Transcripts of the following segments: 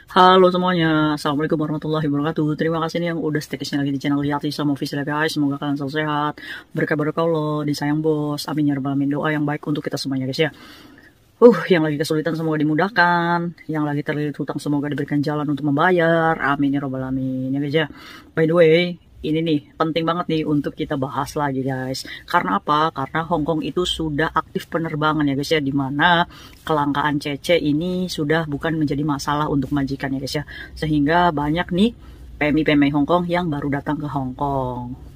Halo semuanya, Assalamualaikum warahmatullahi wabarakatuh. Terima kasih nih yang udah stay di lagi di channel Yati sama Official guys. Semoga kalian selalu sehat, berkah berkah Allah, disayang bos. Amin ya rabbal alamin. Doa yang baik untuk kita semuanya guys ya. Yang lagi kesulitan semoga dimudahkan, yang lagi terlilit hutang semoga diberikan jalan untuk membayar. Amin ya rabbal alamin ya guys ya. By the way, ini nih penting banget nih untuk kita bahas lagi guys. Karena apa? Karena Hong Kong itu sudah aktif penerbangan ya guys ya, dimana kelangkaan CC ini sudah bukan menjadi masalah untuk majikan ya guys ya. Sehingga banyak nih PMI-PMI Hong Kong yang baru datang ke Hong Kong.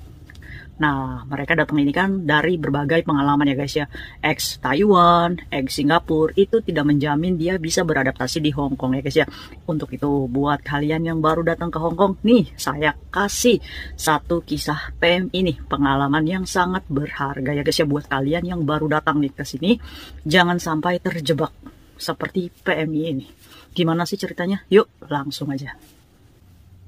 Nah, mereka datang ini kan dari berbagai pengalaman ya guys ya. Ex Taiwan, ex Singapura, itu tidak menjamin dia bisa beradaptasi di Hong Kong ya guys ya. Untuk itu, buat kalian yang baru datang ke Hong Kong, nih saya kasih satu kisah PM ini, pengalaman yang sangat berharga ya guys ya buat kalian yang baru datang nih ke sini. Jangan sampai terjebak seperti PMI ini. Gimana sih ceritanya? Yuk, langsung aja.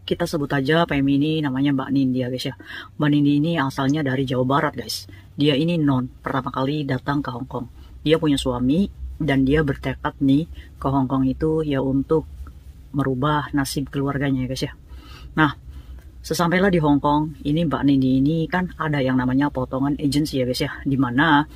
Kita sebut aja PMI ini namanya Mbak Nindi ya guys ya. Mbak Nindi ini asalnya dari Jawa Barat guys. Dia ini pertama kali datang ke Hong Kong. Dia punya suami dan dia bertekad nih ke Hong Kong itu ya untuk merubah nasib keluarganya ya guys ya. Nah, sesampainya di Hong Kong, ini Mbak Nindi ini kan ada yang namanya potongan agency ya guys ya. Dimana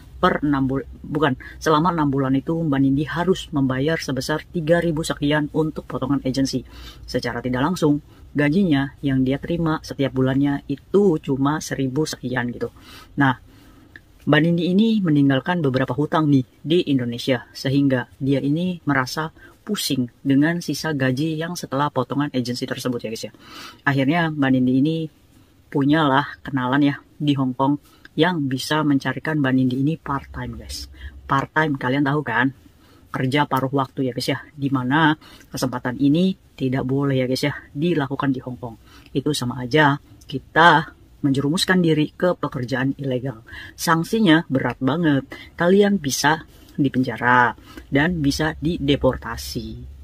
selama 6 bulan itu Mbak Nindi harus membayar sebesar 3.000 sekian untuk potongan agency. Secara tidak langsung, gajinya yang dia terima setiap bulannya itu cuma 1.000 sekian gitu. Nah, Mbak Nindi ini meninggalkan beberapa hutang nih di Indonesia, sehingga dia ini merasa pusing dengan sisa gaji yang setelah potongan agensi tersebut ya guys ya. Akhirnya Mbak Nindi ini punyalah kenalan ya di Hong Kong yang bisa mencarikan Mbak Nindi ini part time guys. Part time kalian tahu kan? Kerja paruh waktu ya guys ya, dimana kesempatan ini tidak boleh ya guys ya dilakukan di Hong Kong. Itu sama aja kita menjerumuskan diri ke pekerjaan ilegal. Sanksinya berat banget, kalian bisa dipenjara dan bisa dideportasi.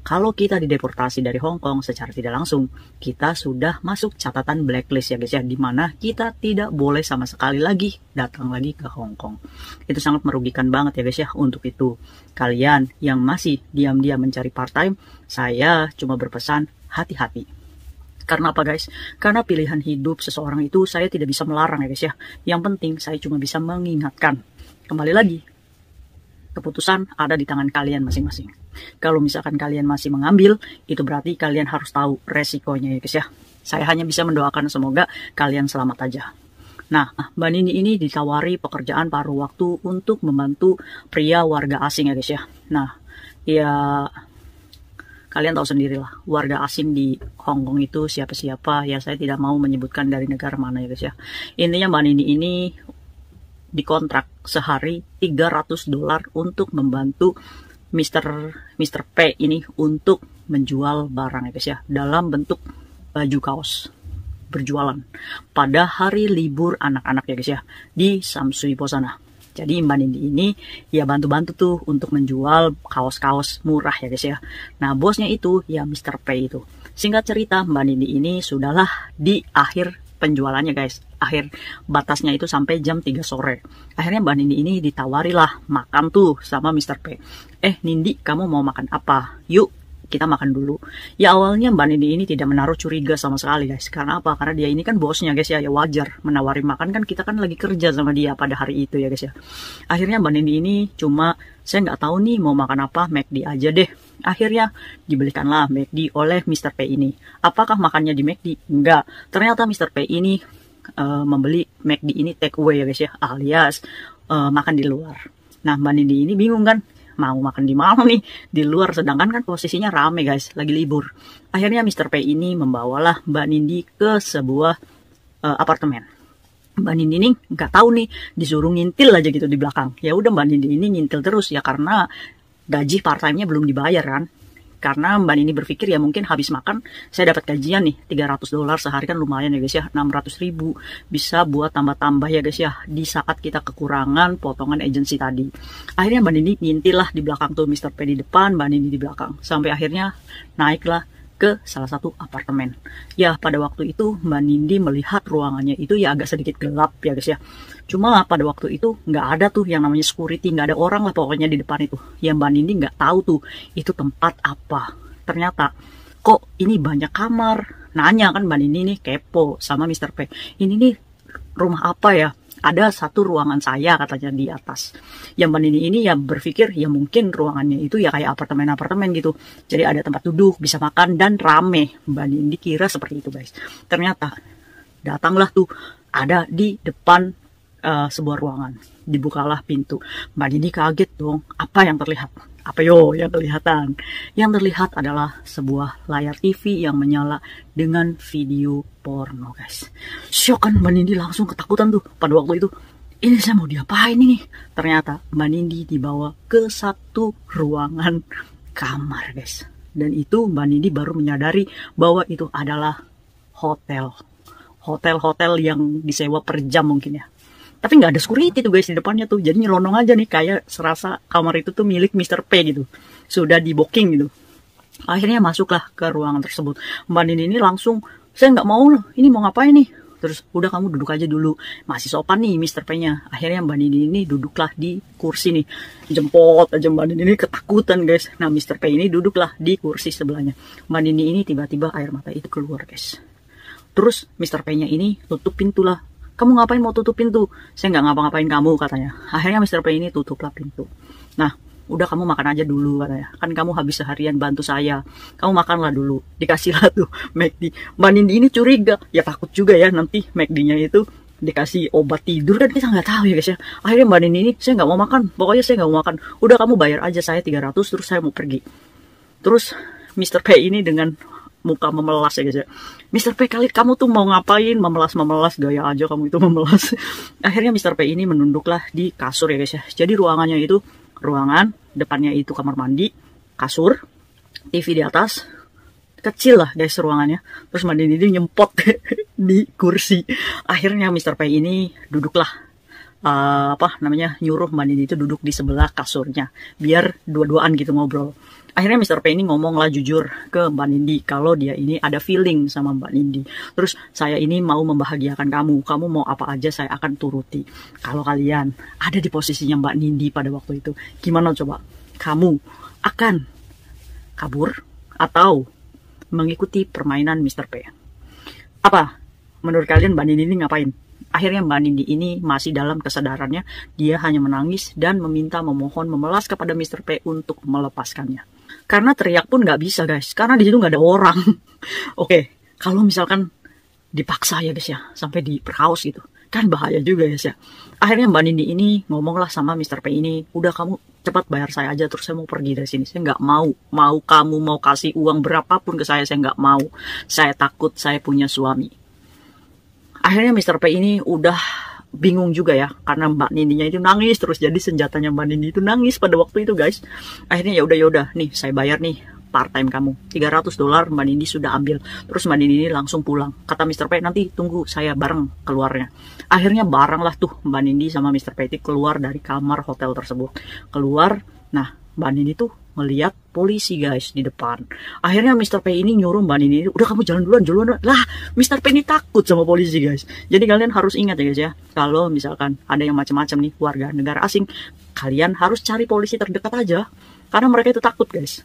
Kalau kita dideportasi dari Hong Kong secara tidak langsung, kita sudah masuk catatan blacklist ya guys ya, dimana kita tidak boleh sama sekali lagi datang lagi ke Hong Kong. Itu sangat merugikan banget ya guys ya. Untuk itu, kalian yang masih diam-diam mencari part time, saya cuma berpesan hati-hati. Karena apa guys? Karena pilihan hidup seseorang itu saya tidak bisa melarang ya guys ya. Yang penting saya cuma bisa mengingatkan. Kembali lagi, keputusan ada di tangan kalian masing-masing. Kalau misalkan kalian masih mengambil, itu berarti kalian harus tahu resikonya ya guys ya. Saya hanya bisa mendoakan semoga kalian selamat aja. Nah, Mbak Nindi ini ditawari pekerjaan paruh waktu untuk membantu pria warga asing ya guys ya. Nah, ya kalian tahu sendirilah, warga asing di Hong Kong itu siapa-siapa, ya saya tidak mau menyebutkan dari negara mana ya guys ya. Intinya Mbak Nindi ini dikontrak sehari $300 untuk membantu Mr. P ini untuk menjual barang ya guys ya, dalam bentuk baju kaos berjualan pada hari libur anak-anak ya guys ya, di Sham Shui Po sana. Jadi Mbak Nindi ini ya bantu-bantu tuh untuk menjual kaos-kaos murah ya guys ya. Nah, bosnya itu ya Mr. P itu. Singkat cerita, Mbak Nindi ini sudahlah di akhir penjualannya guys. Akhir batasnya itu sampai jam 3 sore. Akhirnya Mbak Nindi ini ditawarilah makan tuh sama Mr. P. Nindi, kamu mau makan apa? Yuk kita makan dulu. Ya awalnya Mbak Nindi ini tidak menaruh curiga sama sekali guys. Karena apa? Karena dia ini kan bosnya guys ya. Ya wajar menawari makan, kan kita kan lagi kerja sama dia pada hari itu ya guys ya. Akhirnya Mbak Nindi ini cuma, saya nggak tahu nih mau makan apa, McD aja deh. Akhirnya dibelikanlah McD oleh Mr. P ini. Apakah makannya di McD? Enggak. Ternyata Mr. P ini membeli McD ini take away ya guys ya, alias makan di luar. Nah, Mbak Nindi ini bingung kan, mau makan di mana nih, di luar, sedangkan kan posisinya rame guys, lagi libur. Akhirnya Mr. P ini membawalah Mbak Nindi ke sebuah apartemen. Mbak Nindi ini nggak tahu nih, disuruh ngintil aja gitu di belakang. Ya udah Mbak Nindi ini ngintil terus ya, karena gaji part time-nya belum dibayar kan. Karena Mbak Nindi berpikir ya mungkin habis makan saya dapat gajian nih $300 sehari, kan lumayan ya guys ya, 600.000 bisa buat tambah-tambah ya guys ya di saat kita kekurangan potongan agensi tadi. Akhirnya Mbak Nindi ngintil lah di belakang tuh, Mr. P di depan, Mbak Nindi di belakang, sampai akhirnya naiklah ke salah satu apartemen. Ya pada waktu itu Mbak Nindi melihat ruangannya itu ya agak sedikit gelap ya guys ya. Cuma pada waktu itu nggak ada tuh yang namanya security, nggak ada orang lah pokoknya di depan itu. Ya Mbak Nindi nggak tahu tuh itu tempat apa. Ternyata kok ini banyak kamar. Nanya kan Mbak Nindi nih kepo sama Mr. P. Ini nih rumah apa ya? Ada satu ruangan saya katanya di atas. Yang Mbak Nindi ini ya berpikir ya mungkin ruangannya itu ya kayak apartemen-apartemen gitu. Jadi ada tempat duduk, bisa makan dan rame. Mbak Nindi kira seperti itu guys. Ternyata datanglah tuh ada di depan sebuah ruangan. Dibukalah pintu. Mbak Nindi kaget dong. Apa yang terlihat? Apa yo yang kelihatan? Yang terlihat adalah sebuah layar TV yang menyala dengan video porno guys. Syok kan Mbak Nindi, langsung ketakutan tuh pada waktu itu. Ini saya mau diapain ini? Ternyata Mbak Nindi dibawa ke satu ruangan kamar guys. Dan itu Mbak Nindi baru menyadari bahwa itu adalah hotel. Hotel-hotel yang disewa per jam mungkin ya. Tapi nggak ada security tuh guys di depannya tuh. Jadi nyelonong aja nih, kayak serasa kamar itu tuh milik Mr. P gitu. Sudah di booking gitu. Akhirnya masuklah ke ruangan tersebut. Mbak Nindi ini langsung, saya nggak mau loh, ini mau ngapain nih? Terus udah kamu duduk aja dulu. Masih sopan nih Mr. P-nya. Akhirnya Mbak Nindi ini duduklah di kursi nih. Jempot aja Mbak Nindi ini ketakutan guys. Nah Mr. P ini duduklah di kursi sebelahnya. Mbak Nindi ini tiba-tiba air mata itu keluar guys. Terus Mr. P-nya ini tutup pintu lah. Kamu ngapain mau tutup pintu? Saya nggak ngapa-ngapain kamu katanya. Akhirnya Mr. P ini tutuplah pintu. Nah, udah kamu makan aja dulu katanya. Kan kamu habis seharian bantu saya. Kamu makanlah dulu. Dikasihlah tuh McD. Mbak Nindi ini curiga. Ya takut juga ya nanti McD-nya itu dikasih obat tidur, kan kita nggak tahu ya guys ya. Akhirnya Mbak Nindi ini, saya nggak mau makan. Pokoknya saya nggak mau makan. Udah kamu bayar aja saya 300 terus saya mau pergi. Terus Mr. P ini dengan muka memelas ya guys ya. Mr. P kali kamu tuh mau ngapain? Memelas gaya aja kamu itu memelas. Akhirnya Mr. P ini menunduklah di kasur ya guys ya. Jadi ruangannya itu ruangan, depannya itu kamar mandi, kasur, TV di atas, kecil lah guys ruangannya. Terus Mbak Nindi nyempot di kursi. Akhirnya Mr. P ini duduklah nyuruh Mbak Nindi itu duduk di sebelah kasurnya biar dua-duaan gitu ngobrol. Akhirnya Mr. P ini ngomong lah jujur ke Mbak Nindi kalau dia ini ada feeling sama Mbak Nindi. Terus saya ini mau membahagiakan kamu mau apa aja saya akan turuti. Kalau kalian ada di posisinya Mbak Nindi pada waktu itu, gimana coba? Kamu akan kabur atau mengikuti permainan Mr. P? Apa menurut kalian Mbak Nindi ini ngapain? Akhirnya Mbak Nindi ini masih dalam kesadarannya, dia hanya menangis dan memohon, memelas kepada Mr. P untuk melepaskannya. Karena teriak pun nggak bisa guys, karena di situ nggak ada orang. Oke, kalau misalkan dipaksa ya guys ya, sampai diperhaus gitu, kan bahaya juga guys ya. Akhirnya Mbak Nindi ini ngomonglah sama Mr. P ini, udah kamu cepat bayar saya aja, terus saya mau pergi dari sini. Saya nggak mau kamu mau kasih uang berapapun ke saya nggak mau. Saya takut, saya punya suami. Akhirnya Mr. P ini udah bingung juga ya, karena Mbak Nindinya itu nangis terus, jadi senjatanya Mbak Nindi itu nangis pada waktu itu guys. Akhirnya ya udah nih saya bayar nih part time kamu $300 Mbak Nindi sudah ambil. Terus Mbak Nindi ini langsung pulang. Kata Mr. P nanti tunggu saya bareng keluarnya. Akhirnya bareng lah tuh Mbak Nindi sama Mr. P itu keluar dari kamar hotel tersebut. Keluar, nah Mbak Nindi tuh melihat polisi guys di depan. Akhirnya Mr. P ini nyuruh Mbak Nindi, udah kamu jalan duluan. Lah, Mr. P ini takut sama polisi guys. Jadi kalian harus ingat ya guys ya, kalau misalkan ada yang macam-macam nih warga negara asing, kalian harus cari polisi terdekat aja, karena mereka itu takut guys.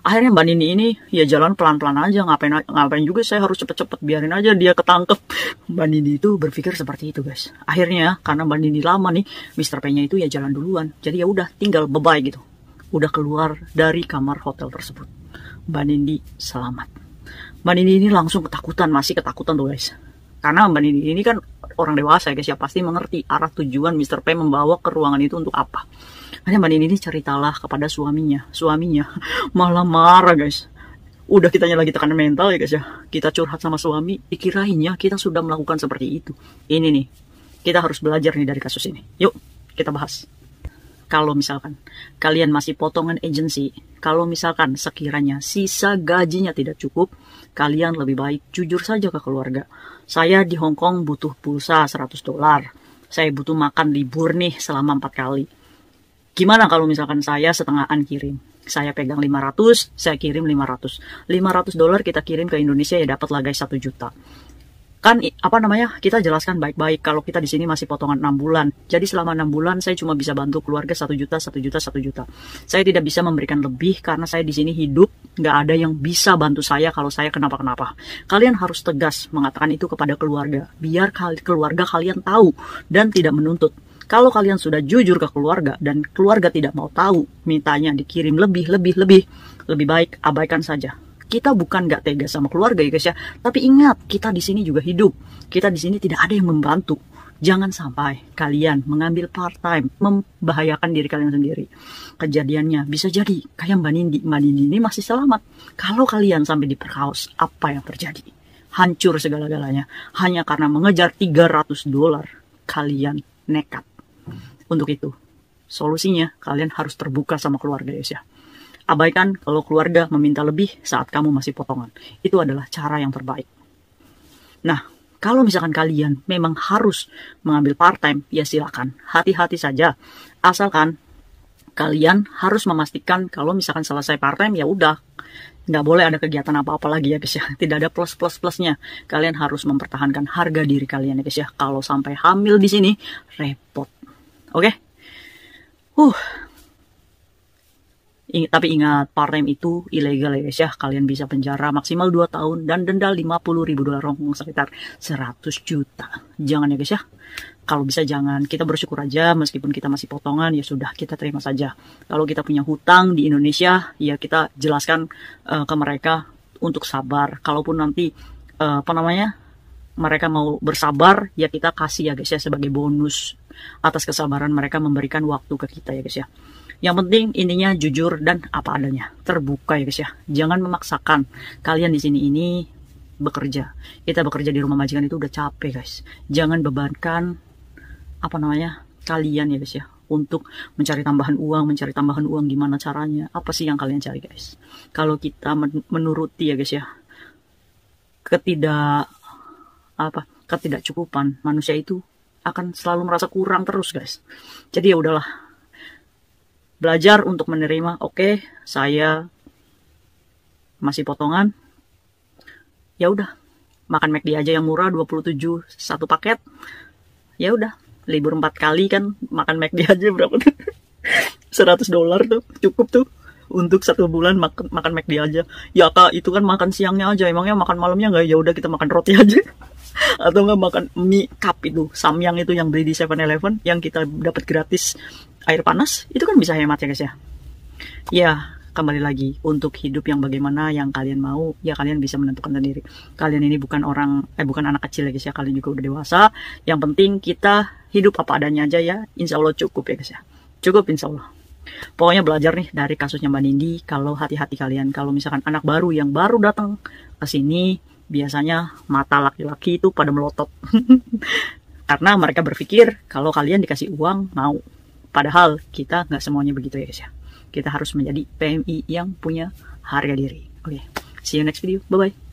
Akhirnya Mbak Nindi ini ya jalan pelan-pelan aja, ngapain juga saya harus cepet-cepet, biarin aja dia ketangkep. Mbak Nindi itu berpikir seperti itu guys. Akhirnya karena Mbak Nindi lama nih, Mr. P-nya itu ya jalan duluan. Jadi ya udah tinggal bye-bye gitu. Udah keluar dari kamar hotel tersebut. Mbak Nindi selamat. Mbak Nindi ini langsung ketakutan, masih ketakutan tuh guys. Karena Mbak Nindi ini kan orang dewasa ya guys ya, pasti mengerti arah tujuan Mr. P membawa ke ruangan itu untuk apa. Akhirnya Mbak Nindi ini ceritalah kepada suaminya. Suaminya malah marah guys. Udah kitanya lagi tekanan mental ya guys ya. Kita curhat sama suami, dikirainnya kita sudah melakukan seperti itu. Ini nih, kita harus belajar nih dari kasus ini. Yuk, kita bahas. Kalau misalkan kalian masih potongan agensi, kalau misalkan sekiranya sisa gajinya tidak cukup, kalian lebih baik jujur saja ke keluarga. Saya di Hong Kong butuh pulsa $100. Saya butuh makan libur nih selama 4 kali. Gimana kalau misalkan saya setengahan kirim? Saya pegang 500, saya kirim 500. $500 kita kirim ke Indonesia ya dapat lah guys 1 juta. Kan apa namanya, kita jelaskan baik-baik kalau kita di sini masih potongan 6 bulan. Jadi selama 6 bulan saya cuma bisa bantu keluarga 1 juta, 1 juta, 1 juta. Saya tidak bisa memberikan lebih karena saya di sini hidup, nggak ada yang bisa bantu saya kalau saya kenapa-kenapa. Kalian harus tegas mengatakan itu kepada keluarga, biar keluarga kalian tahu dan tidak menuntut. Kalau kalian sudah jujur ke keluarga dan keluarga tidak mau tahu, mintanya dikirim lebih baik abaikan saja. Kita bukan nggak tega sama keluarga ya guys ya, tapi ingat kita di sini juga hidup. Kita di sini tidak ada yang membantu. Jangan sampai kalian mengambil part time, membahayakan diri kalian sendiri. Kejadiannya bisa jadi kayak Mbak Nindi. Mbak Nindi ini masih selamat. Kalau kalian sampai diperkaos, apa yang terjadi? Hancur segala-galanya hanya karena mengejar $300. Kalian nekat. Untuk itu, solusinya kalian harus terbuka sama keluarga guys ya. Abaikan kalau keluarga meminta lebih saat kamu masih potongan. Itu adalah cara yang terbaik. Nah, kalau misalkan kalian memang harus mengambil part-time, ya silakan. Hati-hati saja. Asalkan kalian harus memastikan kalau misalkan selesai part-time, ya udah. Nggak boleh ada kegiatan apa-apa lagi ya guys ya. Tidak ada plus-plus-plusnya. Kalian harus mempertahankan harga diri kalian ya guys ya. Kalau sampai hamil di sini, repot. Oke? Tapi ingat, part-time itu ilegal ya guys ya. Kalian bisa penjara maksimal 2 tahun dan denda $50.000, sekitar 100 juta. Jangan ya guys ya. Kalau bisa jangan. Kita bersyukur aja meskipun kita masih potongan, ya sudah kita terima saja. Kalau kita punya hutang di Indonesia, ya kita jelaskan ke mereka untuk sabar. Kalaupun nanti mereka mau bersabar, ya kita kasih ya guys ya sebagai bonus atas kesabaran mereka memberikan waktu ke kita ya guys ya. Yang penting intinya jujur dan apa adanya, terbuka ya guys ya. Jangan memaksakan. Kalian di sini ini bekerja. Kita bekerja di rumah majikan itu udah capek guys. Jangan bebankan kalian ya guys ya untuk mencari tambahan uang, gimana caranya? Apa sih yang kalian cari guys? Kalau kita menuruti ya guys ya, ketidakcukupan, manusia itu akan selalu merasa kurang terus guys. Jadi ya udahlah. Belajar untuk menerima, oke, saya masih potongan. Ya udah, makan McD aja yang murah 27 satu paket. Ya udah, libur 4 kali kan makan McD aja berapa tuh? $100 tuh, cukup tuh. Untuk 1 bulan makan McD aja. Ya kak, itu kan makan siangnya aja, emangnya makan malamnya nggak? Ya udah kita makan roti aja. Atau nggak makan mie cup itu, samyang itu yang beli di 7-Eleven yang kita dapat gratis air panas, itu kan bisa hemat ya guys ya. Ya, kembali lagi untuk hidup yang bagaimana yang kalian mau, ya kalian bisa menentukan sendiri. Kalian ini bukan anak kecil ya guys ya, kalian juga udah dewasa. Yang penting kita hidup apa adanya aja ya, insya Allah cukup ya guys ya. Cukup insya Allah. Pokoknya belajar nih dari kasusnya Mbak Nindi, kalau hati-hati kalian, kalau misalkan anak baru yang baru datang ke sini, biasanya mata laki-laki itu pada melotot. Karena mereka berpikir kalau kalian dikasih uang mau. Padahal kita nggak semuanya begitu ya guys ya. Kita harus menjadi PMI yang punya harga diri. Oke, see you next video. Bye-bye.